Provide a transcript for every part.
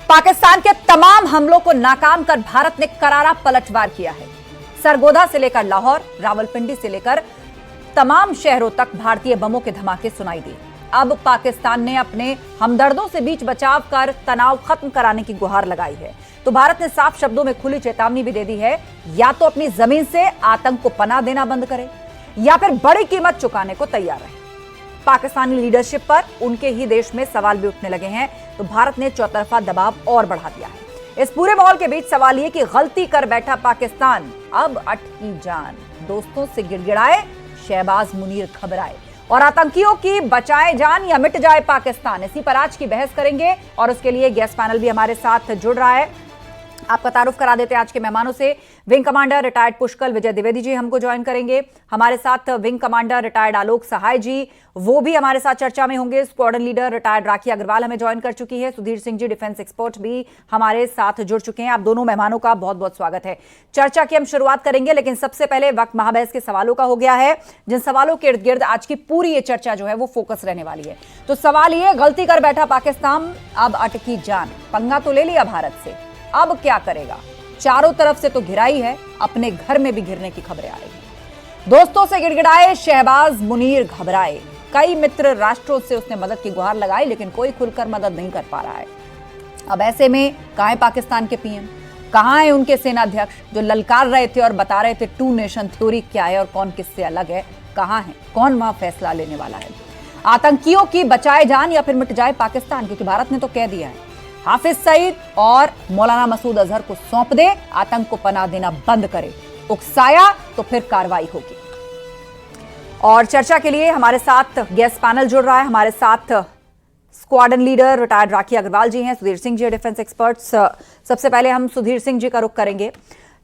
पाकिस्तान के तमाम हमलों को नाकाम कर भारत ने करारा पलटवार किया है। सरगोधा से लेकर लाहौर, रावलपिंडी से लेकर तमाम शहरों तक भारतीय बमों के धमाके सुनाई दिए। अब पाकिस्तान ने अपने हमदर्दों से बीच बचाव कर तनाव खत्म कराने की गुहार लगाई है। तो भारत ने साफ शब्दों में खुली चेतावनी भी दे दी है, या तो अपनी जमीन से आतंक को पनाह देना बंद करे या फिर बड़ी कीमत चुकाने को तैयार है। पाकिस्तानी लीडरशिप पर उनके ही देश में सवाल भी उठने लगे हैं, तो भारत ने चौतरफा दबाव और बढ़ा दिया है। इस पूरे माहौल के बीच सवाल यह कि गलती कर बैठा पाकिस्तान, अब अटकी जान। दोस्तों से गिड़गिड़ाए, शहबाज मुनीर घबराए और आतंकियों की बचाए जान या मिट जाए पाकिस्तान। इसी पर आज की बहस करेंगे और उसके लिए गेस्ट पैनल भी हमारे साथ जुड़ रहा है। आपका तारुफ करा देते हैं आज के मेहमानों से। विंग कमांडर रिटायर्ड पुष्कल विजय द्विवेदी जी हमको ज्वाइन करेंगे। हमारे साथ विंग कमांडर रिटायर्ड आलोक सहाय जी, वो भी हमारे साथ चर्चा में होंगे। स्क्वाड्रन लीडर रिटायर्ड राखी अग्रवाल हमें ज्वाइन कर चुकी है। सुधीर सिंह जी डिफेंस एक्सपर्ट भी हमारे साथ जुड़ चुके हैं। आप दोनों मेहमानों का बहुत बहुत स्वागत है। चर्चा की हम शुरुआत करेंगे, लेकिन सबसे पहले वक्त महाबहस के सवालों का हो गया है, जिन सवालों के इर्द गिर्द आज की पूरी ये चर्चा जो है वो फोकस रहने वाली है। तो सवाल ये, गलती कर बैठा पाकिस्तान, अब अटकी जान। पंगा तो ले लिया भारत से, अब क्या करेगा? चारों तरफ से तो घिराई है, अपने घर में भी घिरने की खबरें आ रही हैं। दोस्तों से गिड़गिड़ाए, शहबाज मुनीर घबराए। कई मित्र राष्ट्रों से उसने मदद की गुहार लगाई, लेकिन कोई खुलकर मदद नहीं कर पा रहा है। अब ऐसे में कहां है पाकिस्तान के पीएम, कहां है उनके सेनाध्यक्ष जो ललकार रहे थे और बता रहे थे टू नेशन थ्योरी क्या है और कौन किससे अलग है? कहां है? कौन वहां फैसला लेने वाला है? आतंकियों की बचाए जान या फिर मिट जाए पाकिस्तान, क्योंकि भारत ने तो कह दिया है हाफिज सईद और मौलाना मसूद अजहर को सौंप दे, आतंक को पनाह देना बंद करे। उकसाया तो फिर कार्रवाई होगी। और चर्चा के लिए हमारे साथ गेस्ट पैनल जुड़ रहा है। हमारे साथ स्क्वाड्रन लीडर रिटायर्ड राखी अग्रवाल जी हैं, सुधीर सिंह जी डिफेंस एक्सपर्ट्स। सबसे पहले हम सुधीर सिंह जी का रुख करेंगे।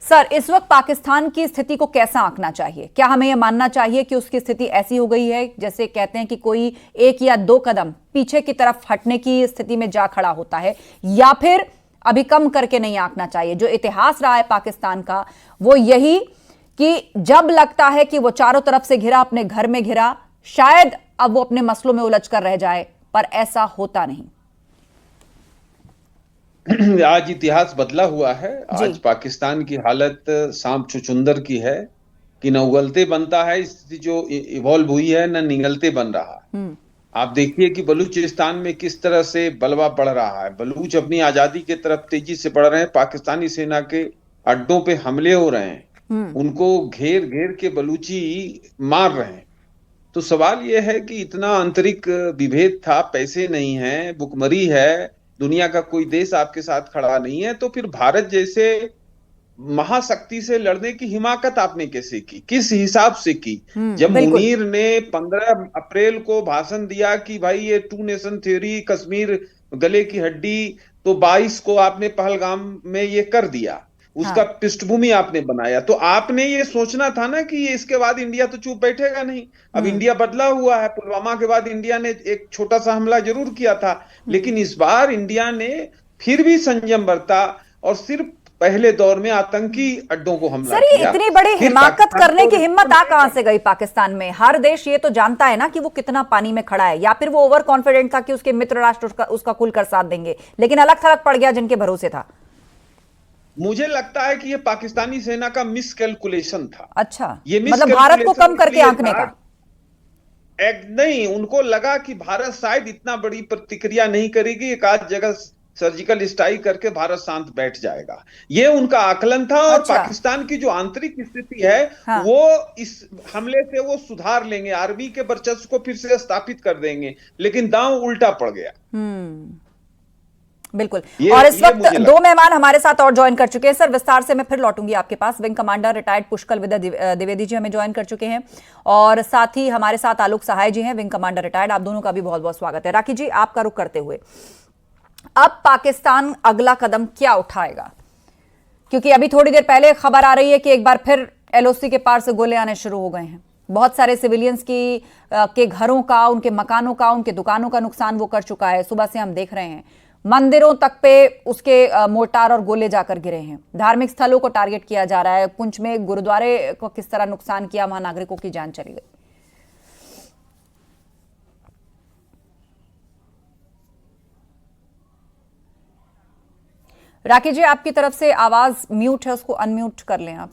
सर, इस वक्त पाकिस्तान की स्थिति को कैसा आंकना चाहिए? क्या हमें यह मानना चाहिए कि उसकी स्थिति ऐसी हो गई है जैसे कहते हैं कि कोई एक या दो कदम पीछे की तरफ हटने की स्थिति में जा खड़ा होता है, या फिर अभी कम करके नहीं आंकना चाहिए? जो इतिहास रहा है पाकिस्तान का वो यही कि जब लगता है कि वो चारों तरफ से घिरा, अपने घर में घिरा, शायद अब वो अपने मसलों में उलझ कर रह जाए, पर ऐसा होता नहीं। आज इतिहास बदला हुआ है। आज पाकिस्तान की हालत सांप चुचुंदर की है कि न उगलते बनता है, स्थिति जो इवॉल्व हुई है, न निगलते बन रहा है। आप देखिए कि बलूचिस्तान में किस तरह से बलवा बढ़ रहा है। बलूच अपनी आजादी की तरफ तेजी से बढ़ रहे हैं। पाकिस्तानी सेना के अड्डों पे हमले हो रहे हैं, उनको घेर घेर के बलूची मार रहे हैं। तो सवाल यह है कि इतना आंतरिक विभेद था, पैसे नहीं है, भुखमरी है, दुनिया का कोई देश आपके साथ खड़ा नहीं है, तो फिर भारत जैसे महाशक्ति से लड़ने की हिमाकत आपने कैसे की, किस हिसाब से की? जब मुनीर ने 15 अप्रैल को भाषण दिया कि भाई ये टू नेशन थ्योरी, कश्मीर गले की हड्डी, तो 22 को आपने पहलगाम में ये कर दिया, उसका पृष्ठभूमि आपने बनाया। तो आपने ये सोचना था ना कि ये इसके बाद इंडिया तो चुप बैठेगा नहीं। अब इंडिया बदला हुआ है। पुलवामा के बाद इंडिया ने एक छोटा सा हमला जरूर किया था, लेकिन इस बार इंडिया ने फिर भी संयम बरता और सिर्फ पहले दौर में आतंकी अड्डों को हमला किया। इतनी बड़ी हिमाकत करने की हिम्मत आ कहां से गई पाकिस्तान में? हर देश ये तो जानता है ना कि वो कितना पानी में खड़ा है, या फिर वो ओवर कॉन्फिडेंट था कि उसके मित्र राष्ट्र उसका खुलकर साथ देंगे, लेकिन अलग थलग पड़ गया जिनके भरोसे था। मुझे लगता है कि ये पाकिस्तानी सेना का मिसकैलकुलेशन था। अच्छा, ये मतलब भारत को कम करके आंकने का? नहीं, उनको लगा कि भारत शायद इतना बड़ी प्रतिक्रिया नहीं करेगी, एक आध जगह सर्जिकल स्ट्राइक करके भारत शांत बैठ जाएगा, ये उनका आकलन था। और पाकिस्तान की जो आंतरिक स्थिति है, वो इस हमले से वो सुधार लेंगे, आर्मी के वर्चस्व को फिर से स्थापित कर देंगे, लेकिन दांव उल्टा पड़ गया। बिल्कुल। और इस वक्त दो मेहमान हमारे साथ और ज्वाइन कर चुके हैं। सर, विस्तार से मैं फिर लौटूंगी आपके पास। विंग कमांडर रिटायर्ड पुष्कल विजय द्विवेदी जी हमें ज्वाइन कर चुके हैं, और साथ ही हमारे साथ आलोक सहाय जी हैं, विंग कमांडर रिटायर्ड। आप दोनों का भी बहुत बहुत स्वागत है। राखी जी, आपका रुख करते हुए, अब पाकिस्तान अगला कदम क्या उठाएगा? क्योंकि अभी थोड़ी देर पहले खबर आ रही है कि एक बार फिर एलओसी के पार से गोले आने शुरू हो गए हैं। बहुत सारे सिविलियंस के घरों का, उनके मकानों का, उनके दुकानों का नुकसान वो कर चुका है। सुबह से हम देख रहे हैं मंदिरों तक पे उसके मोर्टार और गोले जाकर गिरे हैं। धार्मिक स्थलों को टारगेट किया जा रहा है। पुंछ में गुरुद्वारे को किस तरह नुकसान किया, वहां नागरिकों की जान चली गई। राखी जी, आपकी तरफ से आवाज म्यूट है, उसको अनम्यूट कर लें आप।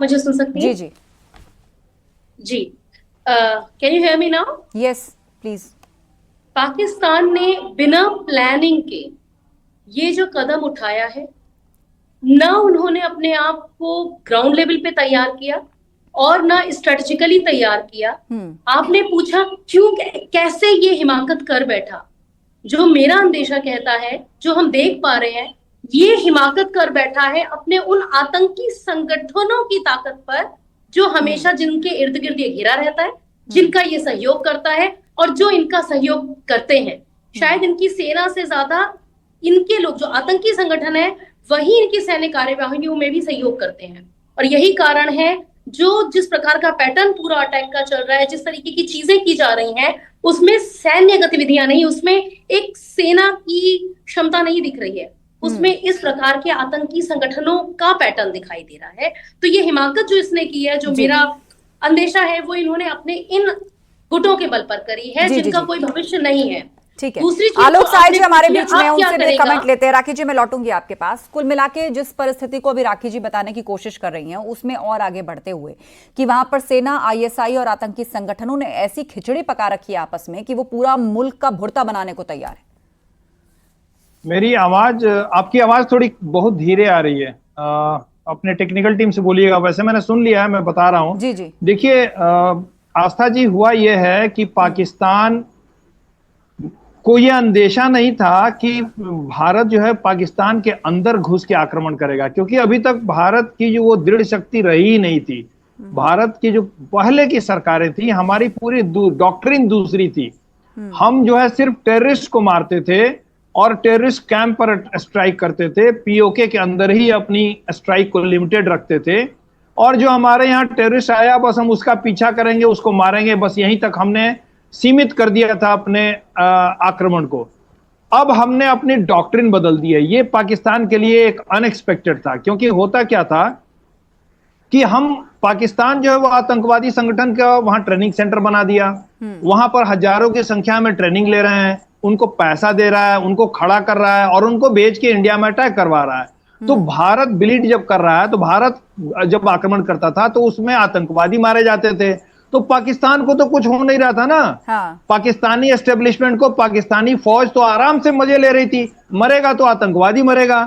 मुझे सुन सकती हैं? जी जी जी। Can you hear me now? Yes please. Pakistan ने बिना प्लानिंग के ये जो कदम उठाया है, ना उन्होंने अपने आप को ग्राउंड लेवल पे तैयार किया और ना स्ट्रेटेजिकली तैयार किया। आपने पूछा क्यों, कैसे ये हिमाकत कर बैठा। जो मेरा अंदेशा कहता है, जो हम देख पा रहे हैं, ये हिमाकत कर बैठा है अपने उन आतंकी संगठनों की ताकत पर, जो हमेशा जिनके इर्द गिर्द ये घिरा रहता है, जिनका ये सहयोग करता है और जो इनका सहयोग करते हैं। शायद इनकी सेना से ज्यादा इनके लोग, जो आतंकी संगठन है, वही इनकी सैन्य कार्यवाहियों में भी सहयोग करते हैं। और यही कारण है जो जिस प्रकार का पैटर्न पूरा अटैक का चल रहा है, जिस तरीके की चीजें की जा रही हैं, उसमें सैन्य गतिविधियां नहीं, उसमें एक सेना की क्षमता नहीं दिख रही है, उसमें इस प्रकार के आतंकी संगठनों का पैटर्न दिखाई दे रहा है। तो ये हिमाकत जो इसने की है, जो मेरा अंदेशा है, वो इन्होंने अपने इन गुटों के बल पर करी है, जिनका कोई भविष्य नहीं है। ठीक है, दूसरी चीज आलोक साय जी हमारे बीच में, आप क्या उनसे भी करेगा? कमेंट लेते हैं। राखी जी, मैं लौटूंगी आपके पास। कुल मिला के जिस परिस्थिति को अभी राखी जी बताने की कोशिश कर रही हैं, उसमें और आगे बढ़ते हुए कि वहां पर सेना, आईएसआई और आतंकी संगठनों ने ऐसी खिचड़ी पका रखी है आपस में कि वो पूरा मुल्क का भुर्ता बनाने को तैयार है। मेरी आवाज, आपकी आवाज थोड़ी बहुत धीरे आ रही है। अपने टेक्निकल टीम से बोलिएगा। वैसे मैंने सुन लिया है, मैं बता रहा हूं। जी जी। देखिए आस्था जी, हुआ यह है कि पाकिस्तान को यह अंदेशा नहीं था कि भारत जो है पाकिस्तान के अंदर घुस के आक्रमण करेगा, क्योंकि अभी तक भारत की जो वो दृढ़ शक्ति रही ही नहीं थी। भारत की जो पहले की सरकारें थी, हमारी पूरी डॉक्ट्रिन दूसरी थी। हम जो है सिर्फ टेररिस्ट को मारते थे और टेररिस्ट कैंप पर स्ट्राइक करते थे, पीओके के अंदर ही अपनी स्ट्राइक को लिमिटेड रखते थे। और जो हमारे यहाँ टेररिस्ट आया, बस हम उसका पीछा करेंगे, उसको मारेंगे, बस यहीं तक हमने सीमित कर दिया था अपने आक्रमण को। अब हमने अपनी डॉक्ट्रिन बदल दी है। ये पाकिस्तान के लिए एक अनएक्सपेक्टेड था, क्योंकि होता क्या था कि हम पाकिस्तान जो है वो आतंकवादी संगठन का वहां ट्रेनिंग सेंटर बना दिया। वहां पर हजारों की संख्या में ट्रेनिंग ले रहे हैं, उनको पैसा दे रहा है, उनको खड़ा कर रहा है और उनको भेज के इंडिया में अटैक करवा रहा है। तो भारत ब्लीड जब कर रहा है, तो भारत जब आक्रमण करता था तो उसमें आतंकवादी मारे जाते थे। तो पाकिस्तान को तो कुछ हो नहीं रहा था ना। हाँ। पाकिस्तानी एस्टेब्लिशमेंट को, पाकिस्तानी फौज तो आराम से मजे ले रही थी, मरेगा तो आतंकवादी मरेगा।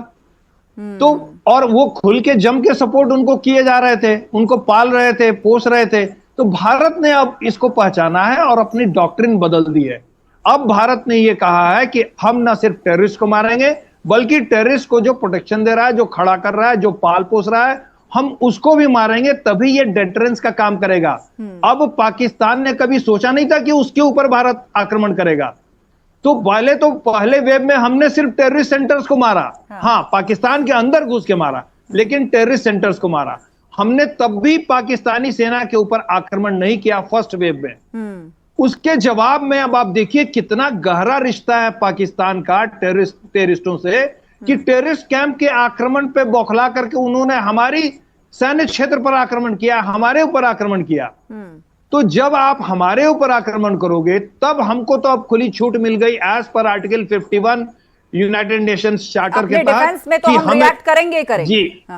तो और वो खुल के जम के सपोर्ट उनको किए जा रहे थे, उनको पाल रहे थे, पोस रहे थे। तो भारत ने अब इसको पहचाना है और अपनी डॉक्ट्रिन बदल दी है। अब भारत ने ये कहा है कि हम ना सिर्फ टेररिस्ट को मारेंगे, बल्कि टेररिस्ट को जो प्रोटेक्शन दे रहा है, जो खड़ा कर रहा है, जो पाल पोस रहा है, हम उसको भी मारेंगे, तभी ये डेटरेंस का काम करेगा। अब पाकिस्तान ने कभी सोचा नहीं था कि उसके ऊपर भारत आक्रमण करेगा। तो पहले वेव में हमने सिर्फ टेररिस्ट सेंटर्स को मारा। हाँ, पाकिस्तान के अंदर घुस के मारा, लेकिन टेररिस्ट सेंटर्स को मारा हमने। तब भी पाकिस्तानी सेना के ऊपर आक्रमण नहीं किया फर्स्ट वेव में। उसके जवाब में अब आप देखिए कितना गहरा रिश्ता है पाकिस्तान का टेररिस्टों से, कि टेररिस्ट कैंप के आक्रमण पे बौखला करके उन्होंने हमारी सैन्य क्षेत्र पर आक्रमण किया, हमारे ऊपर आक्रमण किया। तो जब आप हमारे ऊपर आक्रमण करोगे, तब हमको तो अब खुली छूट मिल गई as per article 51 United Nations charter के तहत में तो हम रिएक्ट करेंगे।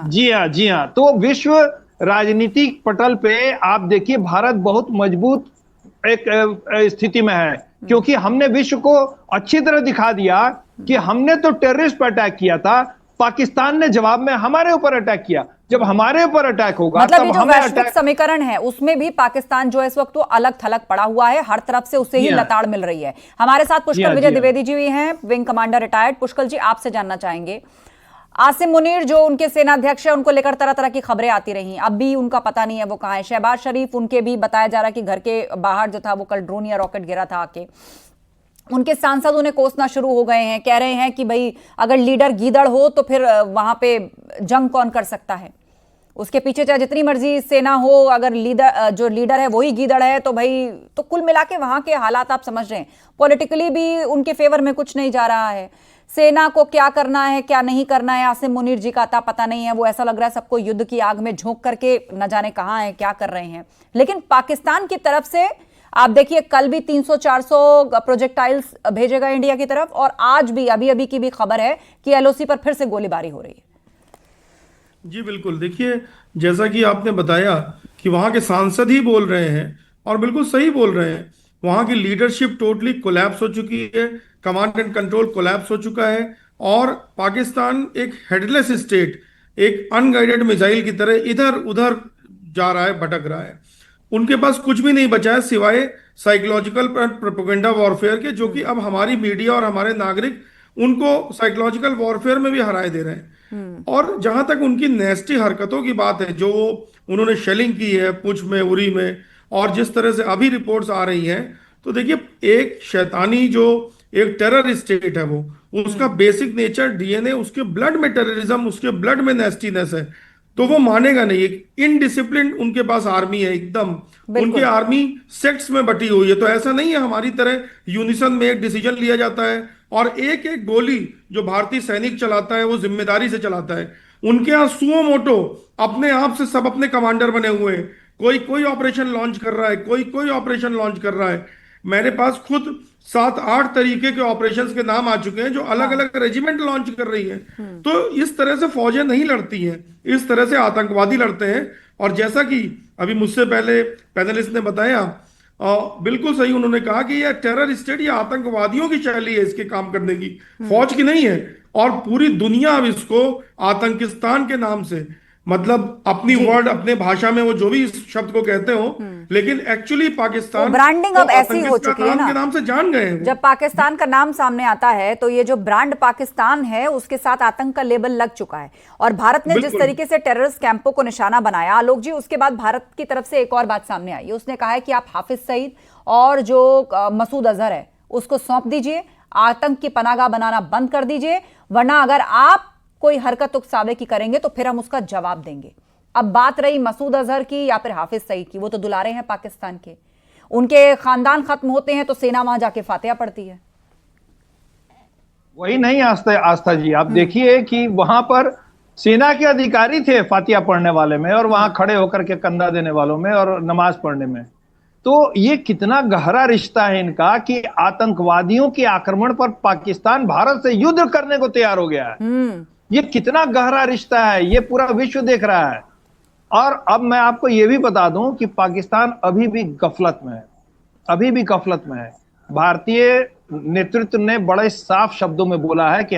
जी हाँ। तो विश्व राजनीतिक पटल पे आप देखिए भारत बहुत मजबूत एक स्थिति में है, क्योंकि हमने विश्व को अच्छी तरह दिखा दिया कि हमने तो टेररिस्ट पर अटैक किया था, पाकिस्तान ने जवाब में हमारे ऊपर अटैक किया। जब हमारे ऊपर अटैक होगा, मतलब तब ये जो हमें वैश्विक समीकरण है, उसमें भी पाकिस्तान जो है इस वक्त वो अलग थलग पड़ा हुआ है, हर तरफ से उसे ही लताड़ मिल रही है। हमारे साथ पुष्कर विजय द्विवेदी जी हैं, विंग कमांडर रिटायर्ड। पुष्कर जी, आपसे जानना चाहेंगे, आसिम मुनीर जो उनके सेनाध्यक्ष है, उनको लेकर तरह तरह की खबरें आती रही, अब भी उनका पता नहीं है वो कहां है। शहबाज शरीफ, उनके भी बताया जा रहा है कि घर के बाहर जो था वो कल ड्रोन या रॉकेट गिरा था आके। उनके सांसद उन्हें कोसना शुरू हो गए हैं, कह रहे हैं कि भाई अगर लीडर गीदड़ हो तो फिर वहां पे जंग कौन कर सकता है, उसके पीछे चाहे जितनी मर्जी सेना हो, अगर जो लीडर है वही गीदड़ है तो भाई। तो कुल मिला के वहां के हालात आप समझ रहे हैं, पॉलिटिकली भी उनके फेवर में कुछ नहीं जा रहा है। सेना को क्या करना है क्या नहीं करना है, आसिम मुनीर जी का अता पता नहीं है। वो ऐसा लग रहा है सबको युद्ध की आग में झोंक करके न जाने कहां है, क्या कर रहे हैं। लेकिन पाकिस्तान की तरफ से आप देखिए कल भी 300-400 प्रोजेक्टाइल्स भेजे गए इंडिया की तरफ, और आज भी अभी अभी की भी खबर है कि एलओसी पर फिर से गोलीबारी हो रही है। जी बिल्कुल, देखिए जैसा कि आपने बताया कि वहां के सांसद ही बोल रहे हैं और बिल्कुल सही बोल रहे हैं। वहां की लीडरशिप टोटली कोलैप्स हो चुकी है, कमांड एंड कंट्रोल कोलैप्स हो चुका है, और पाकिस्तान एक हेडलेस स्टेट, एक अनगाइडेड मिसाइल की तरह इधर उधर जा रहा है, भटक रहा है। उनके पास कुछ भी नहीं बचा है सिवाय साइकोलॉजिकल प्रोपेगेंडा वॉरफेयर के, जो कि अब हमारी मीडिया और हमारे नागरिक उनको साइकोलॉजिकल वॉरफेयर में भी हराए दे रहे हैं। और जहां तक उनकी नेस्टी हरकतों की बात है, जो उन्होंने शेलिंग की है पुंछ में, उरी में, और जिस तरह से अभी रिपोर्ट्स आ रही हैं, तो देखिए एक शैतानी जो एक टेरर स्टेट है, वो उसका बेसिक नेचर डीएनए, उसके ब्लड में टेररिज्म, उसके ब्लड में नेस्टीनेस है, तो वो मानेगा नहीं। एक इनडिसिप्लिन उनके पास आर्मी है एकदम, उनकी आर्मी सेक्ट्स में बटी हुई है। तो ऐसा नहीं है हमारी तरह यूनिसन में एक डिसीजन लिया जाता है और एक एक गोली जो भारतीय सैनिक चलाता है वो जिम्मेदारी से चलाता है। उनके यहाँ सुओ मोटो अपने आप से सब अपने कमांडर बने हुए हैं। कोई ऑपरेशन लॉन्च कर रहा है, कोई ऑपरेशन लॉन्च कर रहा है। मेरे पास खुद 7-8 तरीके के ऑपरेशंस के नाम आ चुके हैं जो अलग अलग रेजिमेंट लॉन्च कर रही हैं। तो इस तरह से फौजें नहीं लड़ती हैं, इस तरह से आतंकवादी लड़ते हैं। और जैसा कि अभी मुझसे पहले पैनलिस्ट ने बताया, बिल्कुल सही उन्होंने कहा कि यह टेरर स्टेट, ये आतंकवादियों की शैली है इसके काम करने की, फौज की नहीं है। और पूरी दुनिया अब इसको आतंकिस्तान के नाम से, मतलब अपनी वर्ड अपने भाषा में वो जो भी इस शब्द को कहते हो, लेकिन एक्चुअली पाकिस्तान ब्रांडिंग अब ऐसी हो चुकी है ना, के नाम से जान गए हैं। जब पाकिस्तान का नाम सामने आता है तो ये जो ब्रांड पाकिस्तान है उसके साथ आतंक का लेबल लग चुका है। और भारत ने जिस तरीके से टेररिस्ट कैंपों को निशाना बनाया, आलोक जी, उसके बाद भारत की तरफ से एक और बात सामने आई। उसने कहा है कि आप हाफिज सईद और जो मसूद अजहर है उसको सौंप दीजिए, आतंक की पनाहगाह बनाना बंद कर दीजिए, वरना अगर आप कोई हरकत उकसावे की करेंगे तो फिर हम उसका जवाब देंगे। अब बात रही मसूद अजहर की या फिर हाफिज सईद की, वो तो दुलारे हैं पाकिस्तान के, उनके खानदान खत्म होते हैं तो सेना वहां जाके फातिहा पढ़ती है। वही नहीं आस्था जी, आप देखिए कि वहां पर सेना के अधिकारी थे फातिहा पढ़ने वाले में, और वहां खड़े होकर के कंधा देने वालों में और नमाज पढ़ने में। तो ये कितना गहरा रिश्ता है इनका कि आतंकवादियों के आक्रमण पर पाकिस्तान भारत से युद्ध करने को तैयार हो गया है। ये कितना गहरा रिश्ता है, ये पूरा विश्व देख रहा है। और अब मैं आपको ये भी बता दूं कि पाकिस्तान अभी भी गफलत में है, अभी भी गफलत में है। भारतीय नेतृत्व ने बड़े साफ शब्दों में बोला है कि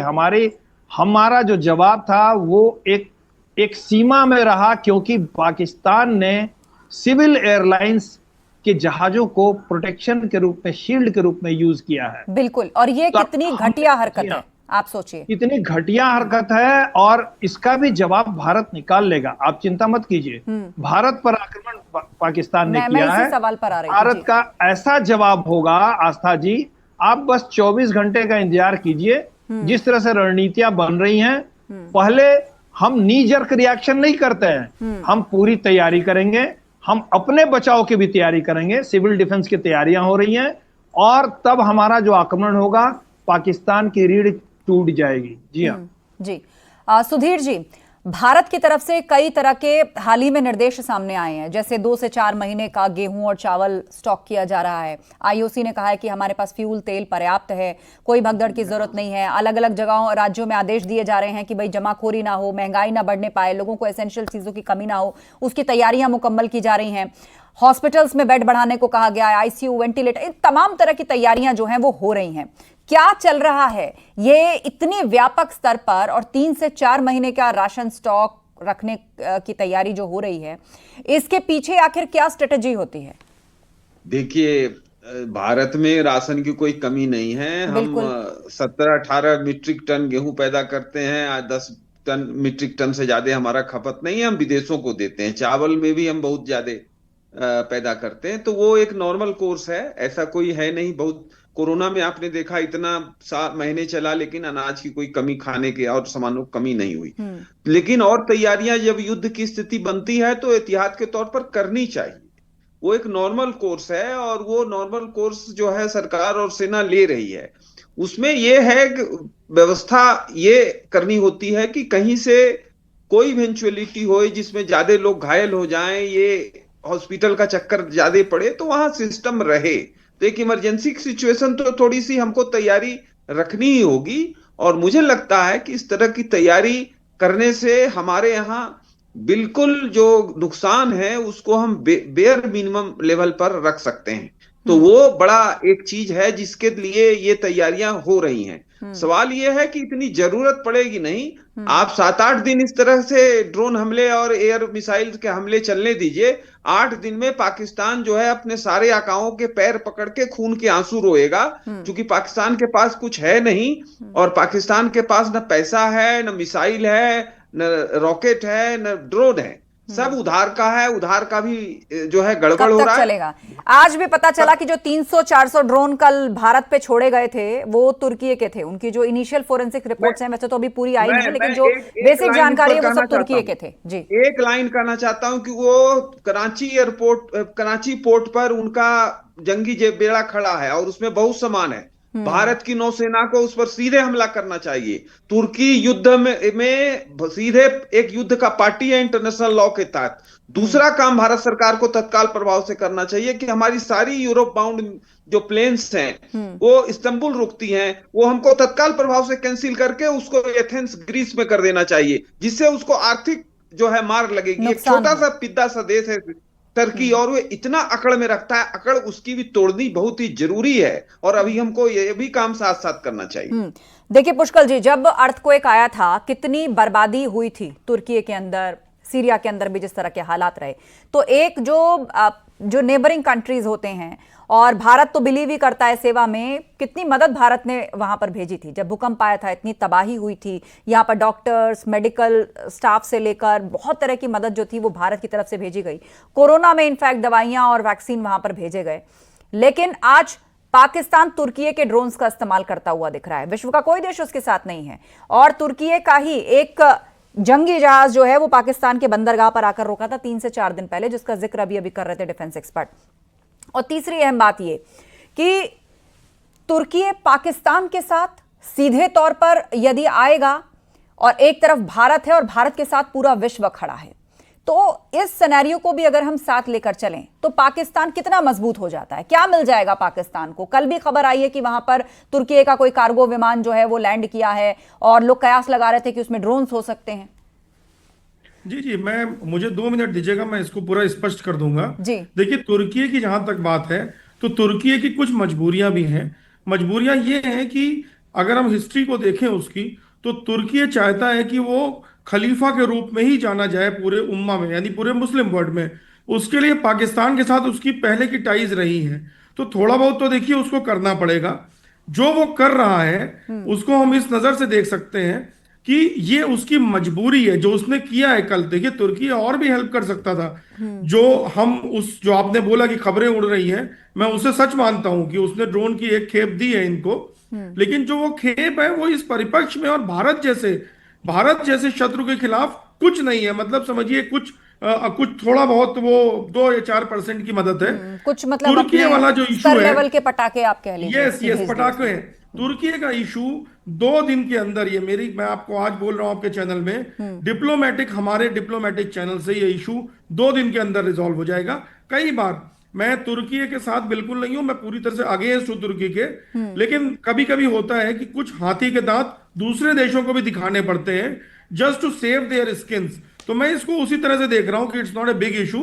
हमारा जो जवाब था वो एक सीमा में रहा, क्योंकि पाकिस्तान ने सिविल एयरलाइंस के जहाजों को प्रोटेक्शन के रूप में, शील्ड के रूप में यूज किया है। बिल्कुल, और ये तो कितनी घटिया हरकत है, आप सोचिए कितनी घटिया हरकत है। और इसका भी जवाब भारत निकाल लेगा, आप चिंता मत कीजिए। भारत पर आक्रमण पाकिस्तान ने किया है, सवाल पर आ रही भारत का ऐसा जवाब होगा आस्था जी, आप बस 24 घंटे का इंतजार कीजिए। जिस तरह से रणनीतियां बन रही हैं, पहले हम नी जर्क रिएक्शन नहीं करते हैं, हम पूरी तैयारी करेंगे, हम अपने बचाव की भी तैयारी करेंगे, सिविल डिफेंस की तैयारियां हो रही हैं, और तब हमारा जो आक्रमण होगा पाकिस्तान की रीढ़ टूट जाएगी। जी हाँ जी। सुधीर जी, भारत की तरफ से कई तरह के हाल ही में निर्देश सामने आए हैं, जैसे 2 से 4 महीने का गेहूं और चावल स्टॉक किया जा रहा है। आईओसी ने कहा है कि हमारे पास फ्यूल तेल पर्याप्त है, कोई भगदड़ की जरूरत नहीं है। अलग अलग जगहों राज्यों में आदेश दिए जा रहे हैं कि भाई जमाखोरी ना हो, महंगाई ना बढ़ने पाए, लोगों को एसेंशियल चीजों की कमी ना हो, उसकी तैयारियां मुकम्मल की जा रही हैं। हॉस्पिटल्स में बेड बढ़ाने को कहा गया है, आईसीयू, वेंटिलेटर, इन तमाम तरह की तैयारियां जो हैं वो हो रही हैं। क्या चल रहा है ये इतनी व्यापक स्तर पर, और 3 से 4 महीने का राशन स्टॉक रखने की तैयारी जो हो रही है, इसके पीछे आखिर क्या स्ट्रेटेजी होती है? देखिए, भारत में राशन की कोई कमी नहीं है। हम 17-18 मीट्रिक टन गेहूं पैदा करते हैं, 10 मीट्रिक टन से ज्यादा हमारा खपत नहीं है, हम विदेशों को देते हैं। चावल में भी हम बहुत ज्यादा पैदा करते हैं, तो वो एक नॉर्मल कोर्स है, ऐसा कोई है नहीं। बहुत कोरोना में आपने देखा इतना 7 महीने चला, लेकिन अनाज की कोई कमी, खाने के और सामानों की कमी नहीं हुई। लेकिन और तैयारियां जब युद्ध की स्थिति बनती है तो एहतियात के तौर पर करनी चाहिए। वो एक नॉर्मल कोर्स है, और वो नॉर्मल कोर्स जो है सरकार और सेना ले रही है। उसमें ये है कि व्यवस्था ये करनी होती है कि कहीं से कोई इवेंचुअलिटी हो जिसमें ज्यादा लोग घायल हो जाएं, ये हॉस्पिटल का चक्कर ज्यादा पड़े तो वहां सिस्टम रहे। तो एक इमरजेंसी सिचुएशन तो थोड़ी सी हमको तैयारी रखनी ही होगी, और मुझे लगता है कि इस तरह की तैयारी करने से हमारे यहाँ बिल्कुल जो नुकसान है उसको हम बेयर मिनिमम लेवल पर रख सकते हैं। तो वो बड़ा एक चीज है जिसके लिए ये तैयारियां हो रही हैं। सवाल ये है कि इतनी जरूरत पड़ेगी नहीं। आप 7-8 दिन इस तरह से ड्रोन हमले और एयर मिसाइल के हमले चलने दीजिए, 8 दिन में पाकिस्तान जो है अपने सारे आकाओं के पैर पकड़ के खून के आंसू रोएगा, क्योंकि पाकिस्तान के पास कुछ है नहीं, और पाकिस्तान के पास न पैसा है, न मिसाइल है, न रॉकेट है, न ड्रोन है, सब उधार का है। उधार का भी जो है गड़बड़ हो रहा है। चलेगा। आज भी पता चला कि जो 300-400 ड्रोन कल भारत पे छोड़े गए थे वो तुर्की के थे। उनकी जो इनिशियल फोरेंसिक रिपोर्ट्स हैं, वैसे तो अभी पूरी आई नहीं है, लेकिन जो बेसिक जानकारी है वो सब तुर्की के थे। जी, एक लाइन कहना चाहता हूं कि वो कराची पोर्ट पर उनका जंगी बेड़ा खड़ा है और उसमें बहुत सामान है। भारत की नौसेना को उस पर सीधे हमला करना चाहिए। तुर्की युद्ध में सीधे एक युद्ध का पार्टी है इंटरनेशनल लॉ के तहत। दूसरा काम भारत सरकार को तत्काल प्रभाव से करना चाहिए कि हमारी सारी यूरोप बाउंड जो प्लेन्स हैं वो इस्तांबुल रुकती हैं, वो हमको तत्काल प्रभाव से कैंसिल करके उसको एथेंस ग्रीस में कर देना चाहिए, जिससे उसको आर्थिक जो है मार लगेगी। एक छोटा सा पिद्दा सा देश है टर्की, और वो इतना अकड़ में रखता है, अकड़ उसकी भी तोड़नी बहुत ही जरूरी है, और अभी हमको ये भी काम साथ साथ करना चाहिए। देखिए पुष्कल जी, जब अर्थक्वेक आया था कितनी बर्बादी हुई थी तुर्की के अंदर, सीरिया के अंदर भी जिस तरह के हालात रहे, तो एक जो नेबरिंग कंट्रीज होते हैं, और भारत तो बिलीव ही करता है सेवा में, कितनी मदद भारत ने वहां पर भेजी थी। जब भूकंप आया था इतनी तबाही हुई थी, यहाँ पर डॉक्टर्स, मेडिकल स्टाफ से लेकर बहुत तरह की मदद जो थी वो भारत की तरफ से भेजी गई। कोरोना में इनफैक्ट दवाइयां और वैक्सीन वहां पर भेजे गए। लेकिन आज पाकिस्तान तुर्की के ड्रोन्स का इस्तेमाल करता हुआ दिख रहा है। विश्व का कोई देश उसके साथ नहीं है, और तुर्की का ही एक जंगी जहाज जो है वो पाकिस्तान के बंदरगाह पर आकर रोका था 3 से 4 दिन पहले, जिसका जिक्र अभी कर रहे थे डिफेंस एक्सपर्ट। और तीसरी अहम बात यह कि तुर्की पाकिस्तान के साथ सीधे तौर पर यदि आएगा, और एक तरफ भारत है और भारत के साथ पूरा विश्व खड़ा है, तो इस सिनेरियो को भी अगर हम साथ लेकर चलें तो पाकिस्तान कितना मजबूत हो जाता है, क्या मिल जाएगा पाकिस्तान को। कल भी खबर आई है कि वहां पर तुर्की का कोई कार्गो विमान जो है वो लैंड किया है, और लोग कयास लगा रहे थे कि उसमें ड्रोन्स हो सकते हैं। जी, मुझे 2 मिनट दीजिएगा, मैं इसको पूरा स्पष्ट कर दूंगा। जी, देखिए, तुर्की की जहां तक बात है तो तुर्की की कुछ मजबूरियां भी हैं। मजबूरियां ये हैं कि अगर हम हिस्ट्री को देखें उसकी, तो तुर्की चाहता है कि वो खलीफा के रूप में ही जाना जाए पूरे उम्मा में, यानी पूरे मुस्लिम वर्ल्ड में। उसके लिए पाकिस्तान के साथ उसकी पहले की टाइज रही है, तो थोड़ा बहुत तो देखिए उसको करना पड़ेगा। जो वो कर रहा है उसको हम इस नजर से देख सकते हैं कि ये उसकी मजबूरी है। जो उसने किया है कल, देखिए तुर्की और भी हेल्प कर सकता था। जो आपने बोला कि खबरें उड़ रही हैं, मैं उसे सच मानता हूं कि उसने ड्रोन की एक खेप दी है इनको, लेकिन जो वो खेप है वो इस परिपक्ष में और भारत जैसे शत्रु के खिलाफ कुछ नहीं है। मतलब समझिए कुछ थोड़ा बहुत वो 2 या 4% की मदद है। कुछ मतलब तुर्की वाला जो इशू है, लेवल के पटाखे आप कह लीजिए। यस पटाखे हैं। तुर्की का इशू 2 दिन के अंदर, मैं आपको आज बोल रहा हूं आपके चैनल में, हमारे डिप्लोमेटिक चैनल से ये इशू 2 दिन के अंदर रिजॉल्व हो जाएगा। कई बार मैं तुर्की के साथ बिल्कुल नहीं हूं, मैं पूरी तरह से अगेंस्ट हूं तुर्की के, लेकिन कभी कभी होता है कि कुछ हाथी के दांत दूसरे देशों को भी दिखाने पड़ते हैं just to save their skins. तो मैं इसको उसी तरह से देख रहा हूं कि it's not a big issue.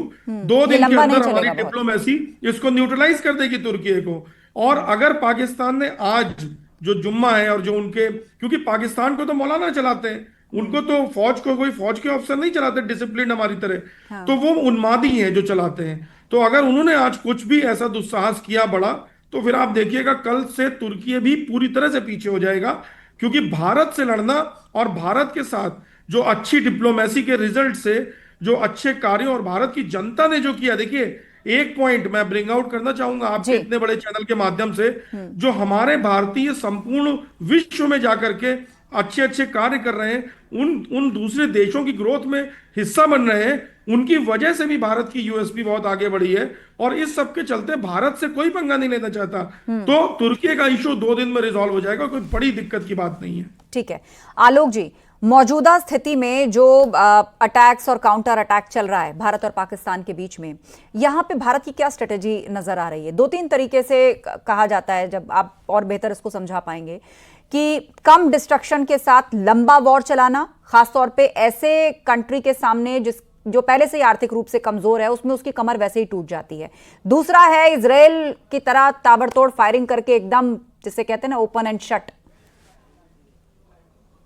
2 दिन के अंदर हमारी डिप्लोमेसी इसको न्यूट्रलाइज कर देगी तुर्की को। और अगर पाकिस्तान ने आज जो जुम्मा है, और जो उनके, क्योंकि पाकिस्तान को तो मौलाना चलाते हैं, उनको तो कोई फौज के अफसर नहीं चलाते डिसिप्लिन हमारी तरह, तो वो उन्मादी हैं जो चलाते हैं। तो अगर उन्होंने आज कुछ भी ऐसा दुस्साहस किया बड़ा, तो फिर आप देखिएगा कल से तुर्की भी पूरी तरह से पीछे हो जाएगा। क्योंकि भारत से लड़ना और भारत के साथ जो अच्छी डिप्लोमेसी के रिजल्ट से, जो अच्छे कार्यों, और भारत की जनता ने जो किया, देखिए एक पॉइंट मैं ब्रिंग आउट करना चाहूंगा आपके इतने बड़े चैनल के माध्यम से, जो हमारे भारतीय संपूर्ण विश्व में जाकर के अच्छे अच्छे कार्य कर रहे हैं, उन दूसरे देशों की ग्रोथ में हिस्सा बन रहे हैं, उनकी वजह से भी भारत की यूएसपी बहुत आगे बढ़ी है। और इस सब के चलते भारत से कोई पंगा नहीं लेना चाहता। तो तुर्की का इशू 2 दिन में रिजॉल्व हो जाएगा, कोई बड़ी दिक्कत की बात नहीं है। ठीक है आलोक जी, मौजूदा स्थिति में जो अटैक्स और काउंटर अटैक चल रहा है भारत और पाकिस्तान के बीच में, यहाँ पे भारत की क्या स्ट्रेटेजी नजर आ रही है? 2-3 तरीके से कहा जाता है, जब आप और बेहतर इसको समझा पाएंगे, कि कम डिस्ट्रक्शन के साथ लंबा वॉर चलाना, खासतौर पे ऐसे कंट्री के सामने जो पहले से ही आर्थिक रूप से कमजोर है, उसमें उसकी कमर वैसे ही टूट जाती है। दूसरा है इजराइल की तरह ताबड़तोड़ फायरिंग करके एकदम, जिसे कहते हैं ना, ओपन एंड शट।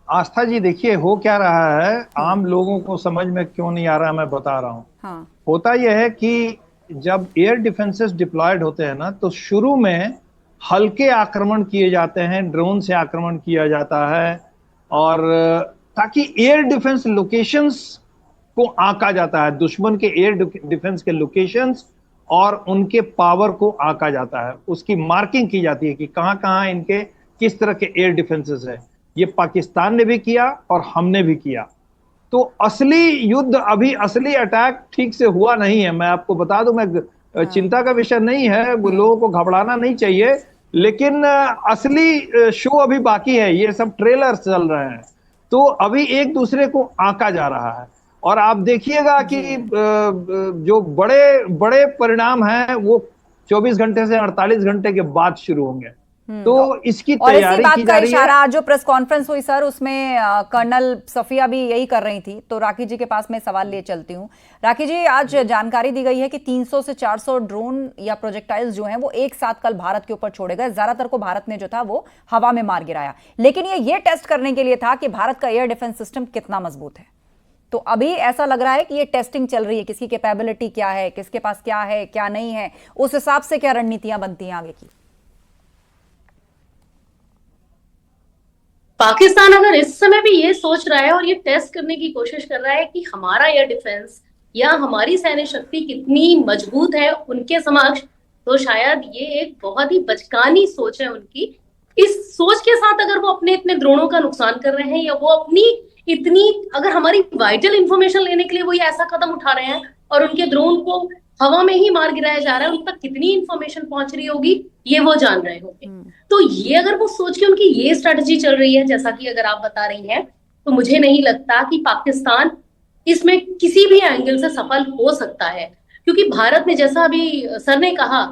आस्था जी, देखिए हो क्या रहा है, आम लोगों को समझ में क्यों नहीं आ रहा, मैं बता रहा हूं। हाँ। होता यह है कि जब एयर डिफेंसेस डिप्लॉयड होते हैं ना, तो शुरू में हल्के आक्रमण किए जाते हैं, ड्रोन से आक्रमण किया जाता है, और ताकि एयर डिफेंस लोकेशंस को आंका जाता है, दुश्मन के एयर डिफेंस के लोकेशंस और उनके पावर को आंका जाता है, उसकी मार्किंग की जाती है कि कहां कहां इनके किस तरह के एयर डिफेंसेस है। ये पाकिस्तान ने भी किया और हमने भी किया। तो असली युद्ध अभी, असली अटैक ठीक से हुआ नहीं है। मैं आपको बता दूं, मैं चिंता का विषय नहीं है, लोगों को घबराना नहीं चाहिए, लेकिन असली शो अभी बाकी है। ये सब ट्रेलर चल रहे हैं, तो अभी एक दूसरे को आंका जा रहा है। और आप देखिएगा कि जो बड़े बड़े परिणाम हैं वो 24 घंटे से 48 घंटे के बाद शुरू होंगे। तो इसकी तैयारी की जा रही है। इशारा, जो प्रेस कॉन्फ्रेंस हुई सर, उसमें कर्नल सफिया भी यही कर रही थी। तो राखी जी के पास मैं सवाल लिए चलती हूँ। राखी जी, आज जानकारी दी गई है कि 300 से 400 ड्रोन या प्रोजेक्टाइल्स जो हैं वो एक साथ कल भारत के ऊपर छोड़े गए। ज्यादातर को भारत ने जो था वो हवा में मार गिराया, लेकिन ये टेस्ट करने के लिए था कि भारत का एयर डिफेंस सिस्टम कितना मजबूत है। तो अभी ऐसा लग रहा है कि ये टेस्टिंग चल रही है, किसकी कैपेबिलिटी क्या है, किसके पास क्या है क्या नहीं है, उस हिसाब से क्या रणनीतियां बनती हैं आगे की। पाकिस्तान अगर इस समय भी ये सोच रहा है और ये टेस्ट करने की कोशिश कर रहा है कि हमारा एयर डिफेंस या हमारी सैन्य शक्ति कितनी मजबूत है उनके समक्ष, तो शायद ये एक बहुत ही बचकानी सोच है उनकी। इस सोच के साथ अगर वो अपने इतने ड्रोनों का नुकसान कर रहे हैं, या वो अपनी इतनी, अगर हमारी वाइटल इंफॉर्मेशन लेने के लिए वो ये ऐसा कदम उठा रहे हैं और उनके ड्रोन को हवा में ही मार गिराया जा रहा है, उन तक कितनी इंफॉर्मेशन पहुंच रही होगी ये वो जान रहे होंगे। तो ये अगर वो सोच के उनकी ये स्ट्रेटजी चल रही है, जैसा कि अगर आप बता रही हैं, तो मुझे नहीं लगता कि पाकिस्तान इसमें किसी भी एंगल से सफल हो सकता है। क्योंकि भारत ने, जैसा अभी सर ने कहा,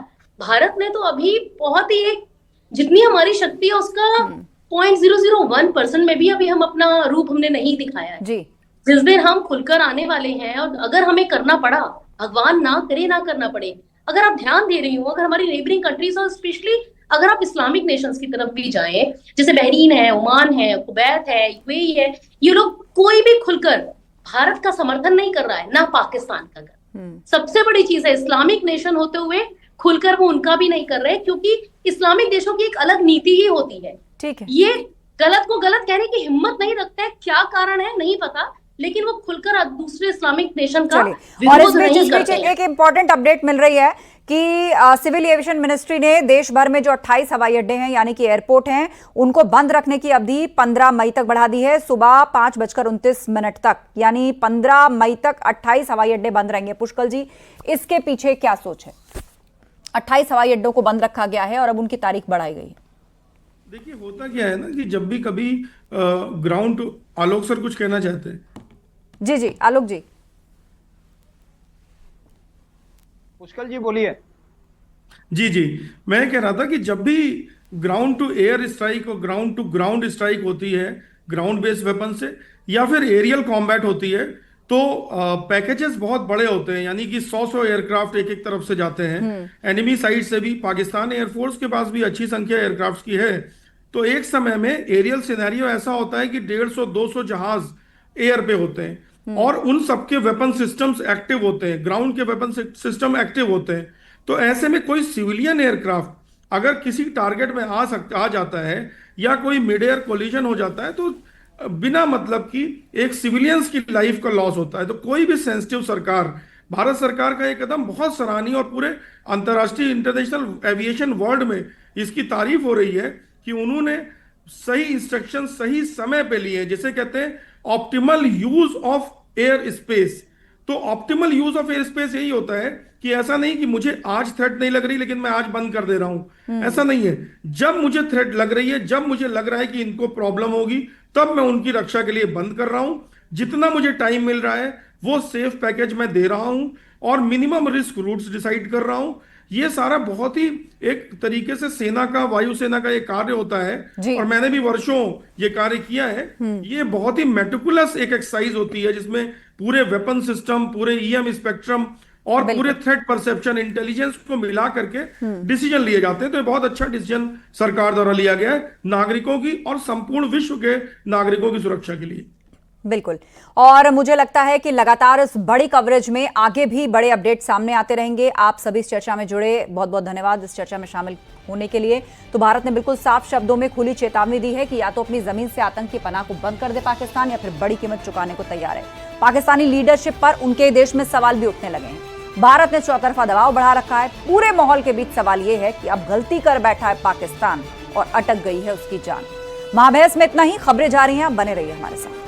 भारत ने तो अभी बहुत ही, जितनी हमारी शक्ति है उसका 0.001% में भी अभी हम अपना रूप हमने नहीं दिखाया है जी। जिस दिन हम खुलकर आने वाले हैं, और अगर हमें करना पड़ा, भगवान ना करे ना करना पड़े, अगर आप ध्यान दे रही हो, अगर हमारी नेबरिंग कंट्रीज और स्पेशली अगर आप इस्लामिक नेशंस की तरफ भी जाएं, जैसे बहरीन है, ओमान है, कुवैत है, यूएई है, ये लोग कोई भी खुलकर भारत का समर्थन नहीं कर रहा है, ना पाकिस्तान का कर। सबसे बड़ी चीज है, इस्लामिक नेशन होते हुए खुलकर वो उनका भी नहीं कर रहे, क्योंकि इस्लामिक देशों की एक अलग नीति ही होती है। ठीक है, ये गलत को गलत कहने की हिम्मत नहीं रखते हैं, क्या कारण है नहीं पता, लेकिन वो खुलकर दूसरे इस्लामिक नेशन का विरोध नहीं करते हैं। एक इंपॉर्टेंट अपडेट मिल रही है कि सिविल एविएशन मिनिस्ट्री ने देश भर में जो 28 हवाई अड्डे हैं, यानी कि एयरपोर्ट हैं, उनको बंद रखने की अवधि 15 मई तक बढ़ा दी है, सुबह 5:29 तक। यानी 15 मई तक 28 हवाई अड्डे बंद रहेंगे। पुष्कल जी, इसके पीछे क्या सोच है? 28 हवाई अड्डों को बंद रखा गया है और अब उनकी तारीख बढ़ाई गई है। देखिए, होता क्या है ना कि जब भी कभी ग्राउंड, आलोक सर कुछ कहना चाहते हैं? जी जी, आलोक जी। पुष्कल जी बोलिए। जी जी, मैं कह रहा था कि जब भी ग्राउंड टू एयर स्ट्राइक और ग्राउंड टू ग्राउंड स्ट्राइक होती है ग्राउंड बेस्ड वेपन से, या फिर एरियल कॉम्बैट होती है, तो पैकेजेस बहुत बड़े होते हैं, यानी कि 100 एयरक्राफ्ट एक एक तरफ से जाते हैं। एनिमी साइड से भी पाकिस्तान एयरफोर्स के पास भी अच्छी संख्या एयरक्राफ्ट की है। तो एक समय में एरियल सिनेरियो ऐसा होता है कि 150-200 जहाज एयर पे होते हैं और उन सबके वेपन सिस्टम्स एक्टिव होते हैं, ग्राउंड के वेपन सिस्टम एक्टिव होते हैं। तो ऐसे में कोई सिविलियन एयरक्राफ्ट अगर किसी टारगेट में आ जाता है या कोई मिड एयर कोलिजन हो जाता है, तो बिना मतलब की एक सिविलियंस की लाइफ का लॉस होता है। तो कोई भी सेंसिटिव सरकार, भारत सरकार का एक कदम बहुत सराहनीय और पूरे अंतर्राष्ट्रीय इंटरनेशनल एविएशन वर्ल्ड में इसकी तारीफ हो रही है कि उन्होंने सही इंस्ट्रक्शन सही समय पे लिए, जिसे कहते हैं optimal use of air space. तो optimal use of air space यही होता है कि ऐसा नहीं कि मुझे आज थ्रेट नहीं लग रही लेकिन मैं आज बंद कर दे रहा हूं, ऐसा नहीं है। जब मुझे थ्रेट लग रही है, जब मुझे लग रहा है कि इनको प्रॉब्लम होगी, तब मैं उनकी रक्षा के लिए बंद कर रहा हूं। जितना मुझे टाइम मिल रहा है वो सेफ पैकेज मैं दे रहा हूं और मिनिमम रिस्क रूट्स डिसाइड कर रहा हूं। ये सारा बहुत ही एक तरीके से सेना का, वायुसेना का ये कार्य होता है और मैंने भी वर्षों ये कार्य किया है। ये बहुत ही मेटिकुलस एक एक्सरसाइज होती है जिसमें पूरे वेपन सिस्टम, पूरे ईएम स्पेक्ट्रम और पूरे थ्रेट परसेप्शन, इंटेलिजेंस को मिला करके डिसीजन लिए जाते हैं। तो ये बहुत अच्छा डिसीजन सरकार द्वारा लिया गया है नागरिकों की और संपूर्ण विश्व के नागरिकों की सुरक्षा के लिए। बिल्कुल, और मुझे लगता है कि लगातार इस बड़ी कवरेज में आगे भी बड़े अपडेट सामने आते रहेंगे। आप सभी इस चर्चा में जुड़े, बहुत बहुत धन्यवाद इस चर्चा में शामिल होने के लिए। तो भारत ने बिल्कुल साफ शब्दों में खुली चेतावनी दी है कि या तो अपनी जमीन से आतंकी पनाह को बंद कर दे पाकिस्तान, या फिर बड़ी कीमत चुकाने को तैयार है। पाकिस्तानी लीडरशिप पर उनके देश में सवाल भी उठने लगे हैं। भारत ने चौतरफा दबाव बढ़ा रखा है। पूरे माहौल के बीच सवाल यह है कि अब गलती कर बैठा है पाकिस्तान और अटक गई है उसकी जान। महाबहस में इतना ही। खबरें जा रही हैं, आप बने रहिए हमारे साथ।